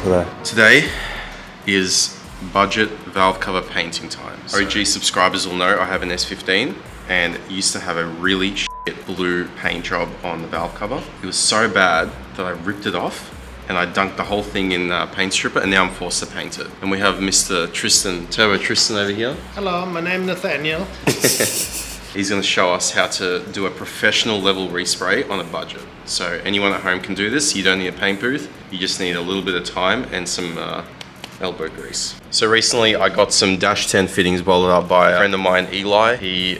today? Today is budget valve cover painting time. OG subscribers will know I have an S15 and used to have a really shit blue paint job on the valve cover. It was so bad that I ripped it off and I dunked the whole thing in paint stripper, and now I'm forced to paint it. And we have Mr. Tristan, Turbo Tristan over here. Hello, my name's Nathaniel. He's going to show us how to do a professional level respray on a budget. So anyone at home can do this. You don't need a paint booth. You just need a little bit of time and some elbow grease. So recently I got some Dash 10 fittings welded up by a friend of mine, Eli.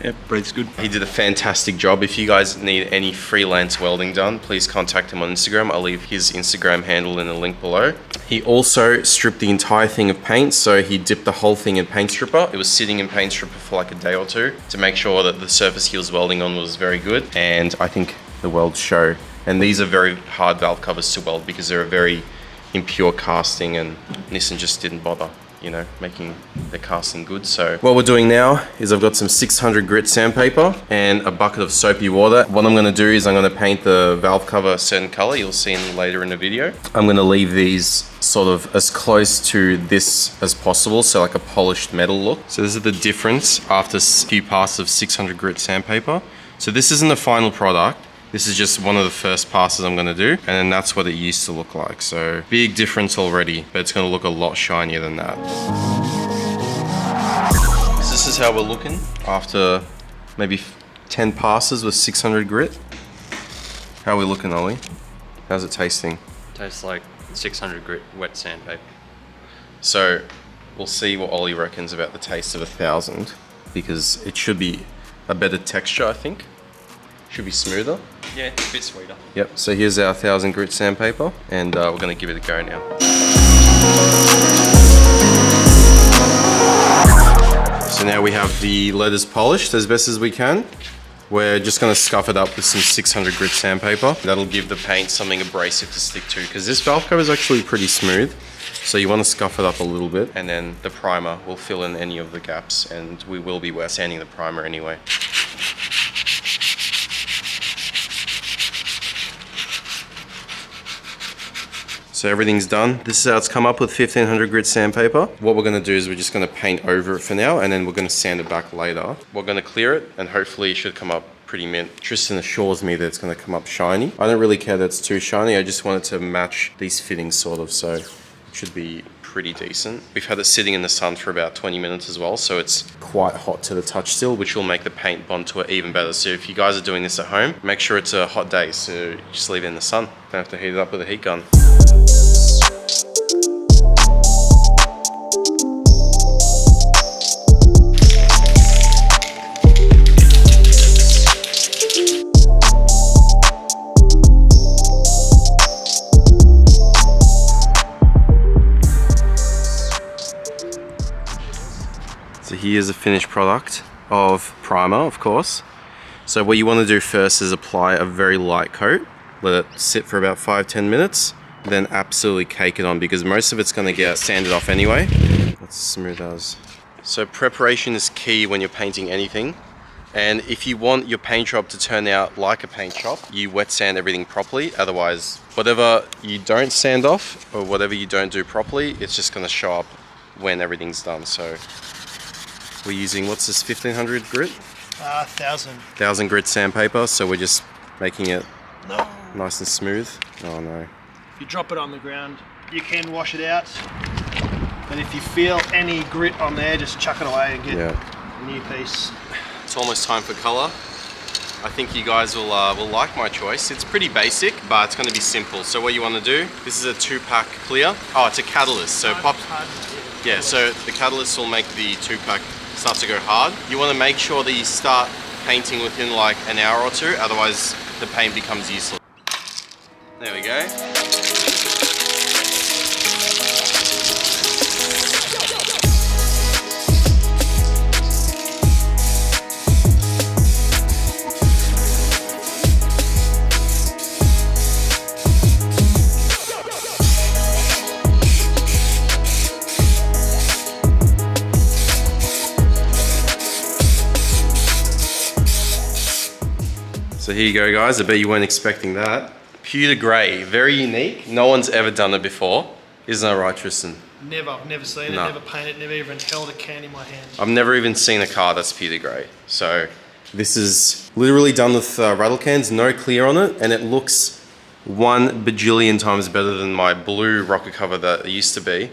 Yep, breathes good. He did a fantastic job. If you guys need any freelance welding done, please contact him on Instagram. I'll leave his Instagram handle in the link below. He also stripped the entire thing of paint, so he dipped the whole thing in paint stripper. It was sitting in paint stripper for like a day or two to make sure that the surface he was welding on was very good, and I think the welds show. And these are very hard valve covers to weld because they're a very impure casting, and Nissan just didn't bother, you know, making the casting good. So what we're doing now is I've got some 600 grit sandpaper and a bucket of soapy water. What I'm going to do is I'm going to paint the valve cover a certain color. You'll see later in the video. I'm going to leave these sort of as close to this as possible, so like a polished metal look. So this is the difference after a few passes of 600 grit sandpaper. So this isn't the final product. This is just one of the first passes I'm gonna do, and then that's what it used to look like. So big difference already, but it's gonna look a lot shinier than that. So this is how we're looking after maybe 10 passes with 600 grit. How are we looking, Ollie? How's it tasting? Tastes like 600 grit wet sandpaper. So we'll see what Ollie reckons about the taste of 1000, because it should be a better texture, I think. Should be smoother. Yeah, a bit sweeter. Yep, so here's our 1000 grit sandpaper, and we're gonna give it a go now. So now we have the letters polished as best as we can. We're just gonna scuff it up with some 600 grit sandpaper. That'll give the paint something abrasive to stick to, because this valve cover is actually pretty smooth. So you wanna scuff it up a little bit, and then the primer will fill in any of the gaps, and we will be wet sanding the primer anyway. So everything's done. This is how it's come up with 1500 grit sandpaper. What we're gonna do is we're just gonna paint over it for now, and then we're gonna sand it back later. We're gonna clear it, and hopefully it should come up pretty mint. Tristan assures me that it's gonna come up shiny. I don't really care that it's too shiny. I just want it to match these fittings sort of, so it should be pretty decent. We've had it sitting in the sun for about 20 minutes as well, so it's quite hot to the touch still, which will make the paint bond to it even better. So if you guys are doing this at home, make sure it's a hot day, so just leave it in the sun. Don't have to heat it up with a heat gun. So here's a finished product of primer, of course. So what you want to do first is apply a very light coat, let it sit for about 5-10 minutes, then absolutely cake it on, because most of it's going to get sanded off anyway. Let's smooth as. So preparation is key when you're painting anything, and if you want your paint job to turn out like a paint job, you wet sand everything properly. Otherwise, whatever you don't sand off or whatever you don't do properly, it's just going to show up when everything's done. So we're using, what's this, 1500 grit? 1000. 1000 grit sandpaper, so we're just making it nice and smooth. Oh no. If you drop it on the ground, you can wash it out. But if you feel any grit on there, just chuck it away and get a new piece. It's almost time for color. I think you guys will like my choice. It's pretty basic, but it's going to be simple. So what you want to do, this is a 2-pack clear. Oh, it's a catalyst. So yeah, so the catalyst will make the 2-pack start to go hard. You want to make sure that you start painting within like an hour or two, otherwise the paint becomes useless. There we go. So here you go, guys. I bet you weren't expecting that. Pewter grey, very unique. No one's ever done it before. Isn't that right, Tristan? Never, I've never seen it, never painted it, never even held a can in my hand. I've never even seen a car that's pewter grey. So this is literally done with rattle cans, no clear on it, and it looks 1 bajillion times better than my blue rocker cover that it used to be.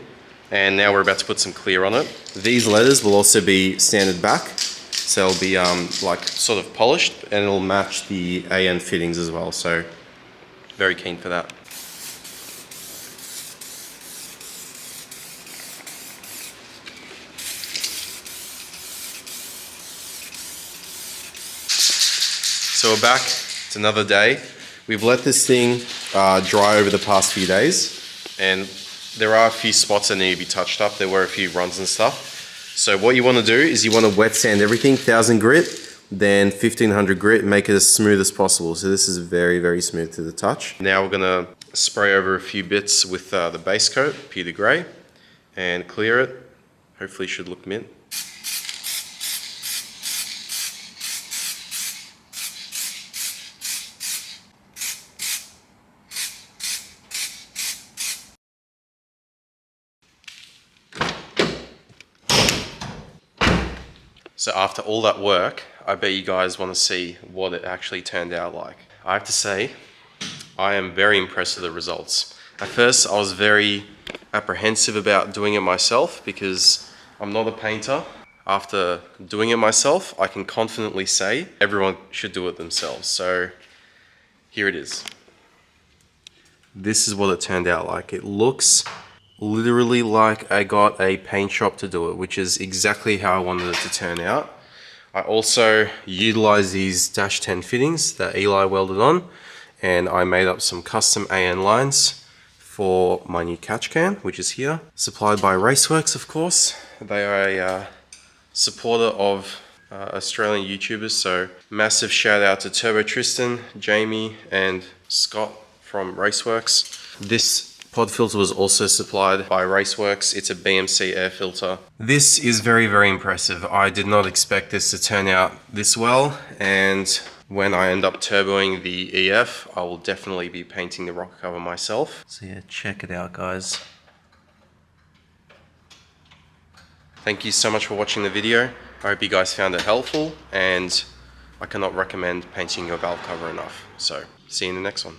And now we're about to put some clear on it. These letters will also be sanded back, so it'll be like sort of polished, and it'll match the AN fittings as well. So very keen for that. So we're back. It's another day. We've let this thing dry over the past few days, and there are a few spots that need to be touched up. There were a few runs and stuff. So what you want to do is you want to wet sand everything, 1000 grit, then 1500 grit, make it as smooth as possible. So this is very, very smooth to the touch. Now we're going to spray over a few bits with the base coat, pewter grey, and clear it. Hopefully it should look mint. So after all that work, I bet you guys want to see what it actually turned out like. I have to say, I am very impressed with the results. At first, I was very apprehensive about doing it myself because I'm not a painter. After doing it myself, I can confidently say everyone should do it themselves. So here it is. This is what it turned out like. It looks literally like I got a paint shop to do it, which is exactly how I wanted it to turn out. I also utilized these dash 10 fittings that Eli welded on, and I made up some custom AN lines for my new catch can, which is here. Supplied by Raceworks, of course. They are a supporter of Australian YouTubers, so massive shout out to Turbo Tristan, Jamie, and Scott from Raceworks. This pod filter was also supplied by Raceworks. It's a BMC air filter. This is very, very impressive. I did not expect this to turn out this well, and when I end up turboing the EF, I will definitely be painting the rocker cover myself. So yeah, check it out, guys. Thank you so much for watching the video. I hope you guys found it helpful, and I cannot recommend painting your valve cover enough. So see you in the next one.